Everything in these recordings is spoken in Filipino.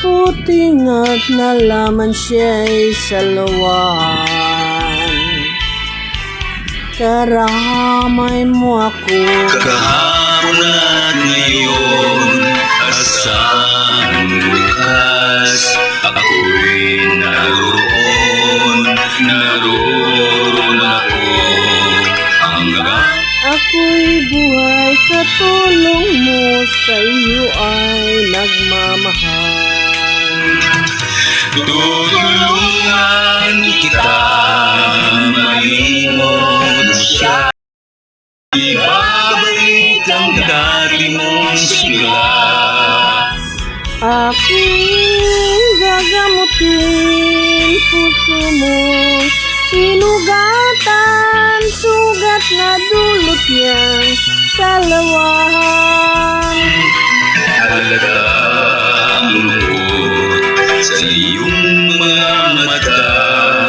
Mabuti nga't nalaman siya'y salawan. Karamay mo ako kahapon at ngayon, asahan bukas, ako'y naroon ako hanggang ako'y buhay. Katulong mo sa iyo ay nagmamahal. tutulungan kita, malimot siya, ibabalik ang dati mong sigla. Aking gagamutin puso mo, sinugatan, sugat na dulot yan sa lawan. Halatang lungkot sa iyong mga mata,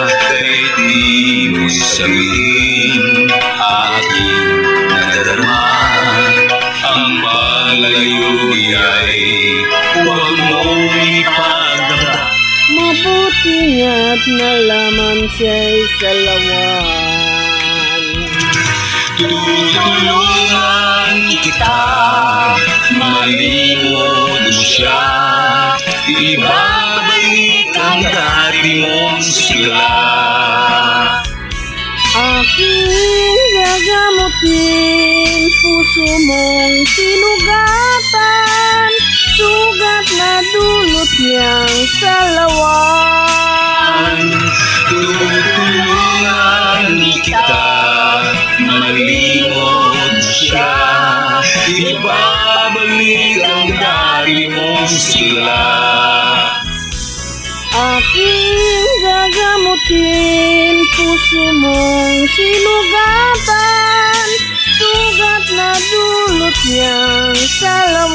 kahit di mo sabihin, aking nadarama. Ang palayo ay huwag mong ipagdamdam. Mabuti nga't nalaman siya'y salawan. Tutulungan kita, malimot mo siya, ibabalik ang dati mong sigla. Aking gagamutin puso mong sinugatan, sugat na dulot yang sa lawan. Tutulungan kita, malimot siya, ibabalik ang dati mong sigla. Aking gagamutin puso mong sinugatan, sugat na dulot yang sa lawan.